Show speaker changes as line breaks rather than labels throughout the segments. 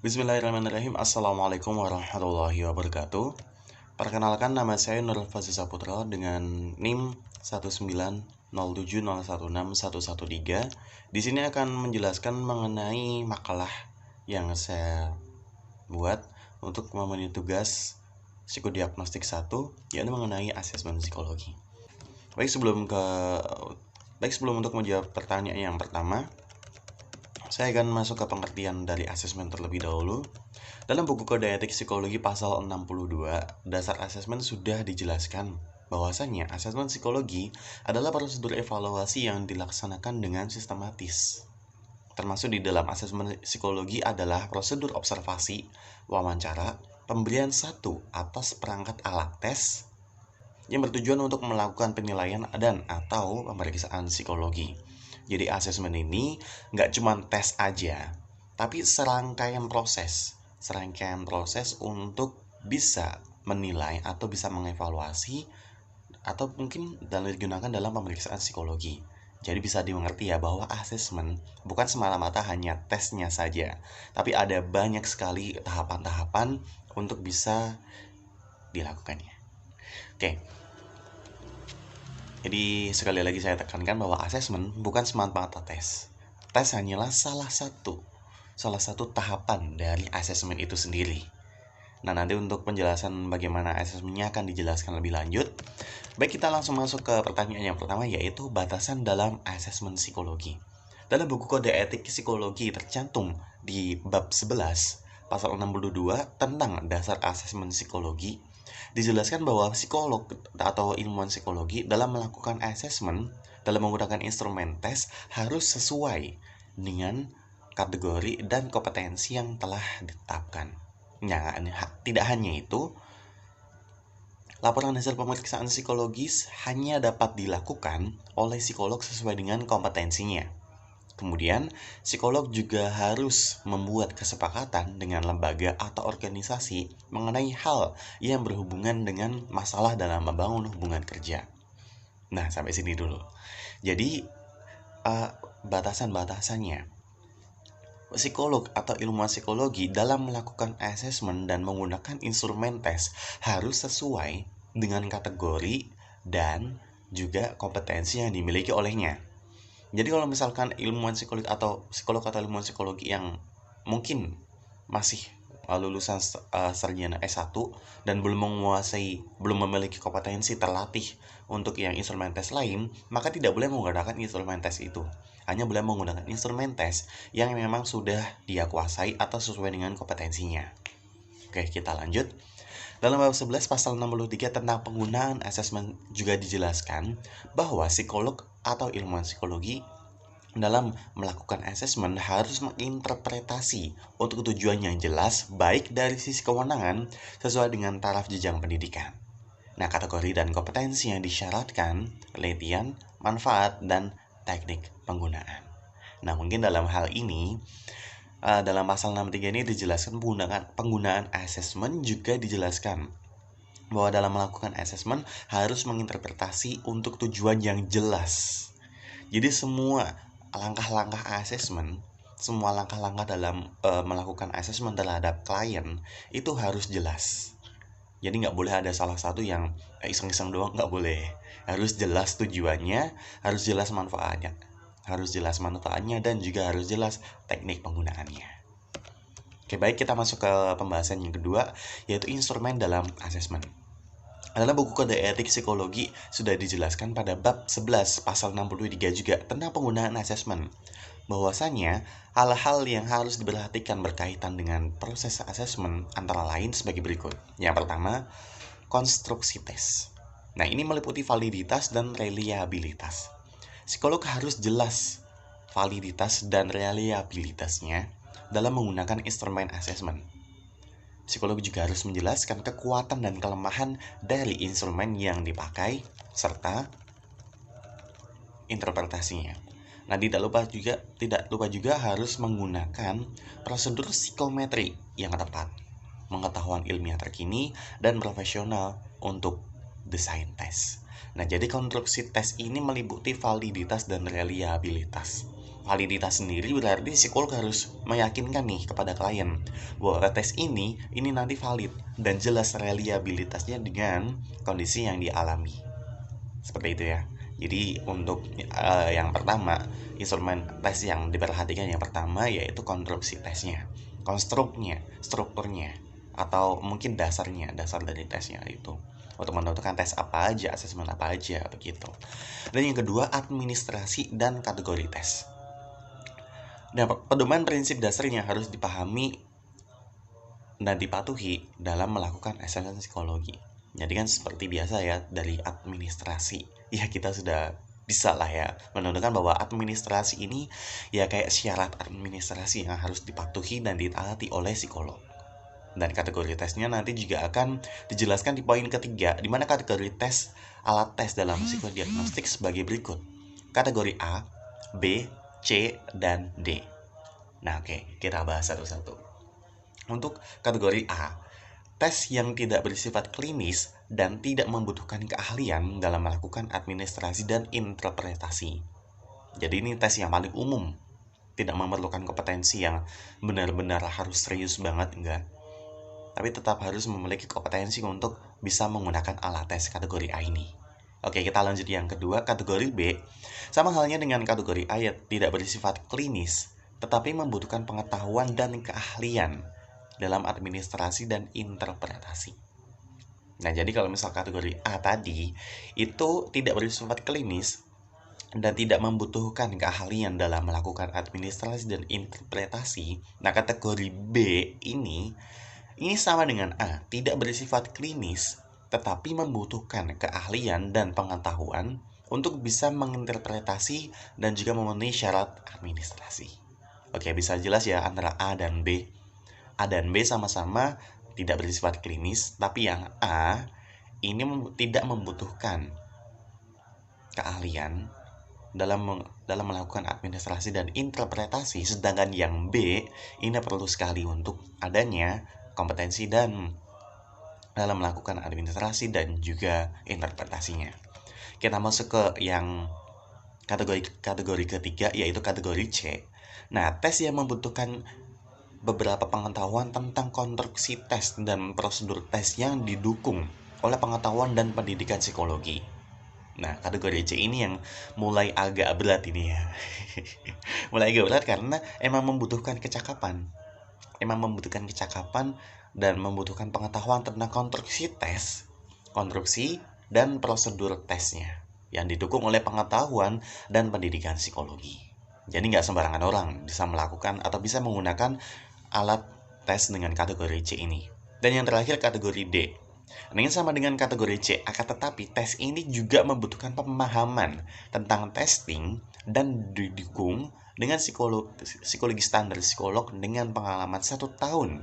Bismillahirrahmanirrahim. Assalamualaikum warahmatullahi wabarakatuh. Perkenalkan, nama saya Nurul Fazil Saputra dengan NIM 19070161113. Di sini akan menjelaskan mengenai makalah yang saya buat untuk memenuhi tugas psikodiagnostik 1, yaitu mengenai asesmen psikologi. Baik, sebelum untuk menjawab pertanyaan yang pertama, saya akan masuk ke pengertian dari asesmen terlebih dahulu. Dalam buku Kode Etik Psikologi pasal 62, dasar asesmen sudah dijelaskan bahwasanya asesmen psikologi adalah prosedur evaluasi yang dilaksanakan dengan sistematis. Termasuk di dalam asesmen psikologi adalah prosedur observasi, wawancara, pemberian satu atas perangkat alat tes yang bertujuan untuk melakukan penilaian dan atau pemeriksaan psikologi. Jadi asesmen ini nggak cuma tes aja, tapi serangkaian proses untuk bisa menilai atau bisa mengevaluasi atau mungkin digunakan dalam pemeriksaan psikologi. Jadi bisa dimengerti ya bahwa asesmen bukan semata-mata hanya tesnya saja, tapi ada banyak sekali tahapan-tahapan untuk bisa dilakukannya. Oke. Jadi sekali lagi saya tekankan bahwa asesmen bukan semata-mata tes. Tes hanyalah salah satu tahapan dari asesmen itu sendiri. Nah, nanti untuk penjelasan bagaimana asesmennya akan dijelaskan lebih lanjut. Baik, kita langsung masuk ke pertanyaan yang pertama, yaitu batasan dalam asesmen psikologi. Dalam buku Kode Etik Psikologi tercantum di bab 11 pasal 62 tentang dasar asesmen psikologi, dijelaskan bahwa psikolog atau ilmuwan psikologi dalam melakukan asesmen dalam menggunakan instrumen tes harus sesuai dengan kategori dan kompetensi yang telah ditetapkan. Nah, tidak hanya itu, laporan hasil pemeriksaan psikologis hanya dapat dilakukan oleh psikolog sesuai dengan kompetensinya. Kemudian, psikolog juga harus membuat kesepakatan dengan lembaga atau organisasi mengenai hal yang berhubungan dengan masalah dalam membangun hubungan kerja. Nah, sampai sini dulu. Jadi, batasan-batasannya. Psikolog atau ilmuwan psikologi dalam melakukan asesmen dan menggunakan instrumen tes harus sesuai dengan kategori dan juga kompetensi yang dimiliki olehnya. Jadi kalau misalkan ilmuwan psikologi atau ilmuwan psikologi yang mungkin masih lulusan sarjana S1 dan belum memiliki kompetensi terlatih untuk yang instrumen tes lain, maka tidak boleh menggunakan instrumen tes itu. Hanya boleh menggunakan instrumen tes yang memang sudah dia kuasai atau sesuai dengan kompetensinya. Oke, kita lanjut. Dalam bab 11 pasal 63 tentang penggunaan asesmen juga dijelaskan bahwa psikolog atau ilmuwan psikologi dalam melakukan asesmen harus menginterpretasi untuk tujuan yang jelas baik dari sisi kewenangan sesuai dengan taraf jenjang pendidikan. Nah, kategori dan kompetensi yang disyaratkan, penelitian, manfaat, dan teknik penggunaan. Nah, mungkin dalam hal ini dalam pasal 63 ini dijelaskan penggunaan asesmen juga dijelaskan bahwa dalam melakukan asesmen harus menginterpretasi untuk tujuan yang jelas. Jadi semua langkah-langkah asesmen, semua langkah-langkah dalam melakukan asesmen terhadap klien itu harus jelas. Jadi nggak boleh ada salah satu yang iseng-iseng doang, nggak boleh. Harus jelas tujuannya, harus jelas manfaatnya, dan juga harus jelas teknik penggunaannya. Oke, baik, kita masuk ke pembahasan yang kedua, yaitu instrumen dalam asesmen. Dalam buku Kode Etik Psikologi sudah dijelaskan pada bab 11 pasal 63 juga tentang penggunaan asesmen. Bahwasanya hal-hal yang harus diperhatikan berkaitan dengan proses asesmen antara lain sebagai berikut. Yang pertama, konstruksi tes. Nah, ini meliputi validitas dan reliabilitas. Psikolog harus jelas validitas dan reliabilitasnya dalam menggunakan instrumen asesmen. Psikolog juga harus menjelaskan kekuatan dan kelemahan dari instrumen yang dipakai serta interpretasinya. Nah, tidak lupa juga harus menggunakan prosedur psikometri yang tepat, pengetahuan ilmiah terkini dan profesional untuk desain tes. Nah, jadi konstruksi tes ini meliputi validitas dan reliabilitas. validitas sendiri, berarti psikolog harus meyakinkan nih kepada klien bahwa tes ini nanti valid dan jelas reliabilitasnya dengan kondisi yang dialami. Seperti itu ya. Jadi untuk yang pertama, instrumen tes yang diperhatikan yang pertama yaitu konstruksi tesnya, strukturnya, atau mungkin dasar dari tesnya itu, untuk menentukan tes apa aja, asesmen apa aja, begitu. Dan yang kedua, administrasi dan kategori tes. Nah, pedoman prinsip dasarnya harus dipahami dan dipatuhi dalam melakukan asesmen psikologi. Jadi kan seperti biasa ya, dari administrasi ya kita sudah bisa lah ya menentukan bahwa administrasi ini ya kayak syarat administrasi yang harus dipatuhi dan ditaati oleh psikolog. Dan kategori tesnya nanti juga akan dijelaskan di poin ketiga, di mana kategori tes alat tes dalam psikodiagnostik sebagai berikut: kategori A, B, C, dan D. Nah, oke, kita bahas satu-satu. Untuk kategori A, tes yang tidak bersifat klinis dan tidak membutuhkan keahlian dalam melakukan administrasi dan interpretasi. Jadi ini tes yang paling umum, tidak memerlukan kompetensi yang benar-benar harus serius banget, enggak. Tapi tetap harus memiliki kompetensi untuk bisa menggunakan alat tes kategori A ini. Oke, kita lanjut yang kedua, kategori B. Sama halnya dengan kategori A, ya, tidak bersifat klinis, tetapi membutuhkan pengetahuan dan keahlian dalam administrasi dan interpretasi. Nah, jadi kalau misal kategori A tadi itu tidak bersifat klinis dan tidak membutuhkan keahlian dalam melakukan administrasi dan interpretasi, nah kategori B ini sama dengan A, tidak bersifat klinis tetapi membutuhkan keahlian dan pengetahuan untuk bisa menginterpretasi dan juga memenuhi syarat administrasi. Oke, bisa jelas ya antara A dan B. A dan B sama-sama tidak bersifat klinis, tapi yang A ini tidak membutuhkan keahlian dalam melakukan administrasi dan interpretasi, sedangkan yang B ini perlu sekali untuk adanya kompetensi dan dalam melakukan administrasi dan juga interpretasinya. Kita masuk ke yang kategori ketiga, yaitu kategori C. Nah, tes yang membutuhkan beberapa pengetahuan tentang konstruksi tes dan prosedur tes yang didukung oleh pengetahuan dan pendidikan psikologi. Nah, kategori C ini yang mulai agak berat ini ya. Mulai agak berat karena emang membutuhkan kecakapan dan membutuhkan pengetahuan tentang konstruksi dan prosedur tesnya yang didukung oleh pengetahuan dan pendidikan psikologi. Jadi nggak sembarangan orang bisa melakukan atau bisa menggunakan alat tes dengan kategori C ini. Dan yang terakhir kategori D. Ini sama dengan kategori C, akan tetapi tes ini juga membutuhkan pemahaman tentang testing dan didukung dengan psikologi standar psikolog dengan pengalaman 1 tahun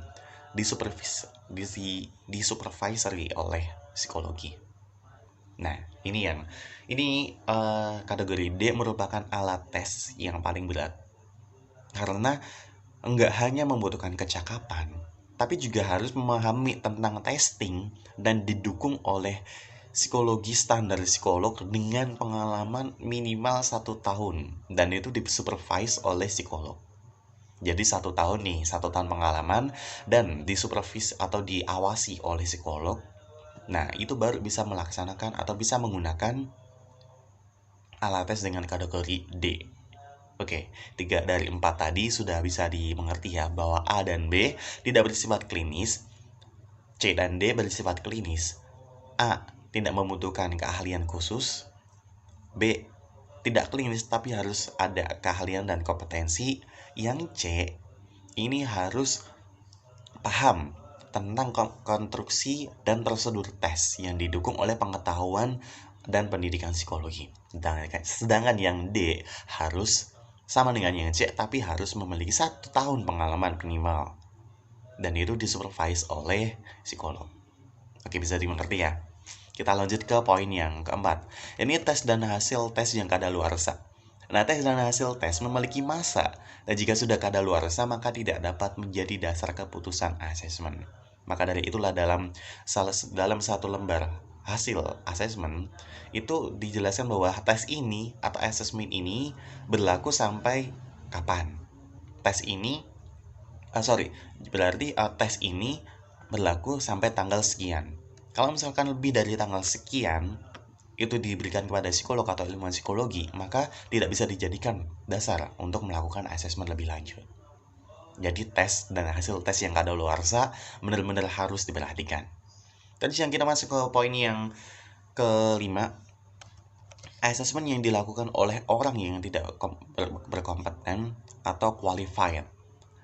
disupervisori oleh psikologi. Nah, ini kategori D merupakan alat tes yang paling berat karena enggak hanya membutuhkan kecakapan, tapi juga harus memahami tentang testing dan didukung oleh psikologi standar psikolog dengan pengalaman minimal 1 tahun, dan itu disupervise oleh psikolog. Jadi 1 tahun pengalaman dan disupervise atau diawasi oleh psikolog. Nah, itu baru bisa melaksanakan atau bisa menggunakan alat tes dengan kategori D. Oke, 3 dari 4 tadi sudah bisa dimengerti ya, bahwa A dan B tidak bersifat klinis, C dan D bersifat klinis. A tidak membutuhkan keahlian khusus, B tidak klinis tapi harus ada keahlian dan kompetensi. Yang C ini harus paham tentang konstruksi dan prosedur tes yang didukung oleh pengetahuan dan pendidikan psikologi. Sedangkan yang D harus sama dengan yang C, tapi harus memiliki 1 tahun pengalaman minimal, dan itu disupervise oleh psikolog. Oke, bisa dimengerti ya. Kita lanjut ke poin yang keempat. Ini tes dan hasil tes yang kadaluarsa. Nah, tes dan hasil tes memiliki masa, dan jika sudah kadaluarsa maka tidak dapat menjadi dasar keputusan asesmen. Maka dari itulah dalam 1 lembar hasil asesmen itu dijelaskan bahwa tes ini atau asesmen ini berlaku sampai kapan. Tes ini berarti tes ini berlaku sampai tanggal sekian. Kalau misalkan lebih dari tanggal sekian itu diberikan kepada psikolog atau ilmuwan psikologi, maka tidak bisa dijadikan dasar untuk melakukan asesmen lebih lanjut. Jadi tes dan hasil tes yang kadaluarsa benar-benar harus diperhatikan. Tadi yang kita masuk ke poin yang kelima, asesmen yang dilakukan oleh orang yang tidak berkompeten atau qualified.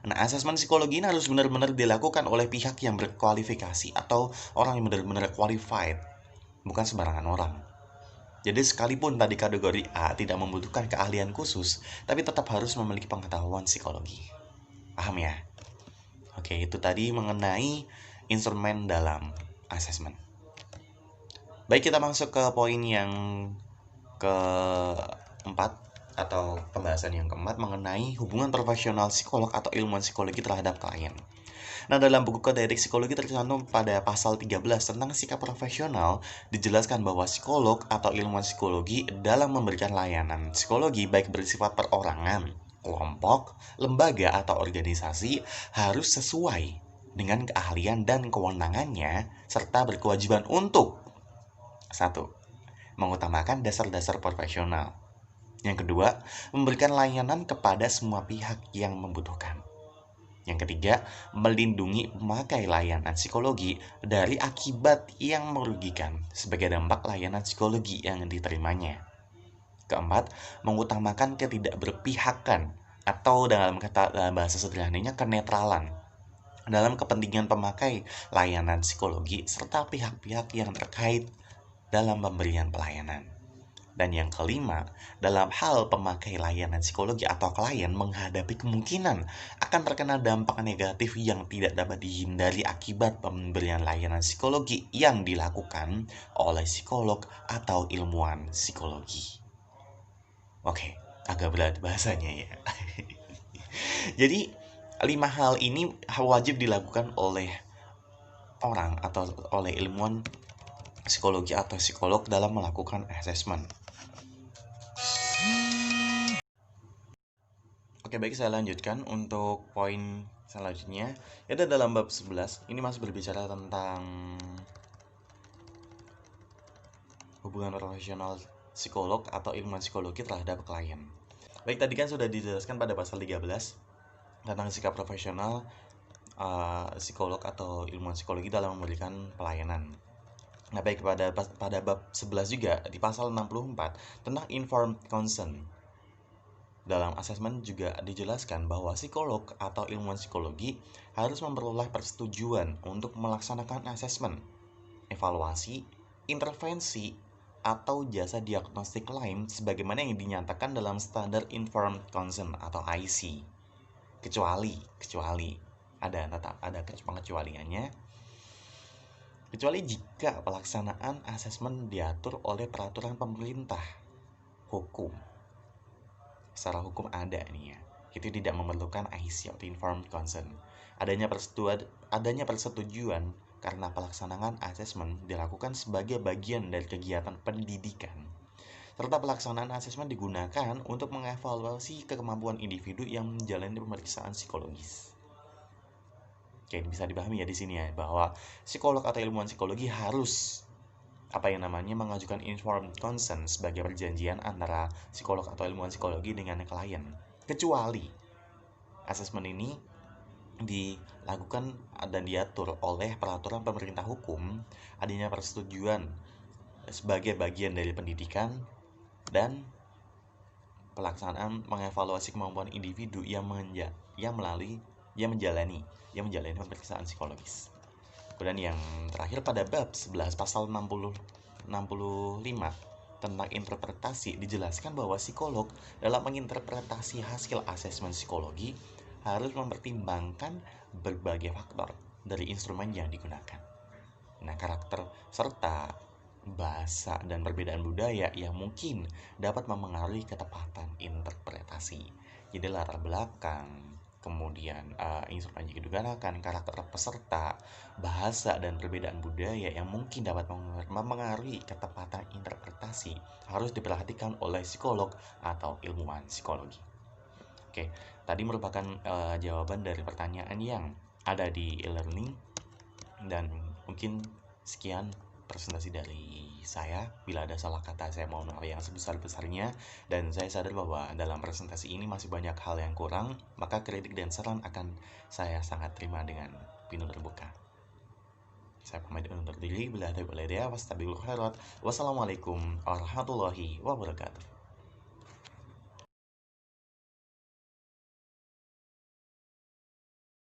Nah, asesmen psikologi ini harus benar-benar dilakukan oleh pihak yang berkualifikasi atau orang yang benar-benar qualified, bukan sembarangan orang. Jadi sekalipun tadi kategori A tidak membutuhkan keahlian khusus, tapi tetap harus memiliki pengetahuan psikologi. Paham ya? Oke, itu tadi mengenai instrumen dalam asesmen. Baik, kita masuk ke poin yang keempat atau pembahasan yang keempat mengenai hubungan profesional psikolog atau ilmuwan psikologi terhadap klien. Nah, dalam buku Kode Etik Psikologi tercantum pada pasal 13 tentang sikap profesional, dijelaskan bahwa psikolog atau ilmuwan psikologi dalam memberikan layanan psikologi baik bersifat perorangan, kelompok, lembaga, atau organisasi harus sesuai dengan keahlian dan kewenangannya serta berkewajiban untuk 1. Mengutamakan dasar-dasar profesional. Yang kedua, memberikan layanan kepada semua pihak yang membutuhkan. Yang ketiga, melindungi pemakai layanan psikologi dari akibat yang merugikan sebagai dampak layanan psikologi yang diterimanya. Keempat, mengutamakan ketidakberpihakan atau dalam bahasa sederhananya kenetralan dalam kepentingan pemakai layanan psikologi serta pihak-pihak yang terkait dalam pemberian pelayanan. Dan yang kelima, dalam hal pemakai layanan psikologi atau klien menghadapi kemungkinan akan terkena dampak negatif yang tidak dapat dihindari akibat pemberian layanan psikologi yang dilakukan oleh psikolog atau ilmuwan psikologi. Oke, agak berat bahasanya ya. Jadi, 5 hal ini wajib dilakukan oleh orang atau oleh ilmuwan psikologi atau psikolog dalam melakukan asesmen. Oke, baik, saya lanjutkan untuk poin selanjutnya. Yaitu dalam bab 11, ini masih berbicara tentang hubungan profesional psikolog atau ilmuwan psikologi terhadap klien. Baik, tadi kan sudah dijelaskan pada pasal 13 tentang sikap profesional psikolog atau ilmuwan psikologi dalam memberikan pelayanan. Nah, baik, pada bab 11 juga di pasal 64 tentang informed consent. Dalam asesmen juga dijelaskan bahwa psikolog atau ilmuwan psikologi harus memperoleh persetujuan untuk melaksanakan asesmen, evaluasi, intervensi, atau jasa diagnostik lain sebagaimana yang dinyatakan dalam standar informed consent atau IC. Kecuali ada pengecualiannya. Kecuali jika pelaksanaan asesmen diatur oleh peraturan pemerintah, hukum. Secara hukum ada nih ya. Itu tidak memerlukan IC atau informed consent. Adanya persetujuan karena pelaksanaan asesmen dilakukan sebagai bagian dari kegiatan pendidikan. Serta pelaksanaan asesmen digunakan untuk mengevaluasi kemampuan individu yang menjalani pemeriksaan psikologis. Oke, bisa dipahami ya di sini ya bahwa psikolog atau ilmuwan psikologi harus mengajukan informed consent sebagai perjanjian antara psikolog atau ilmuwan psikologi dengan klien. Kecuali asesmen ini dilakukan dan diatur oleh peraturan pemerintah hukum, adanya persetujuan sebagai bagian dari pendidikan dan pelaksanaan mengevaluasi kemampuan individu yang menjalani pemeriksaan psikologis. Kemudian yang terakhir pada bab 11 pasal 65 tentang interpretasi dijelaskan bahwa psikolog dalam menginterpretasi hasil asesmen psikologi harus mempertimbangkan berbagai faktor dari instrumen yang digunakan. Nah, karakter serta bahasa dan perbedaan budaya yang mungkin dapat memengaruhi ketepatan interpretasi. Jadi latar belakang, kemudian instrumen yang digunakan, karakter peserta, bahasa dan perbedaan budaya yang mungkin dapat memengaruhi ketepatan interpretasi harus diperhatikan oleh psikolog atau ilmuwan psikologi. Oke, tadi merupakan jawaban dari pertanyaan yang ada di e-learning, dan mungkin sekian presentasi dari saya. Bila ada salah kata, saya mohon maaf yang sebesar-besarnya, dan saya sadar bahwa dalam presentasi ini masih banyak hal yang kurang, maka kritik dan saran akan saya sangat terima dengan pintu terbuka. Saya pamit undur diri. Bila ada wassalamualaikum warahmatullahi wabarakatuh.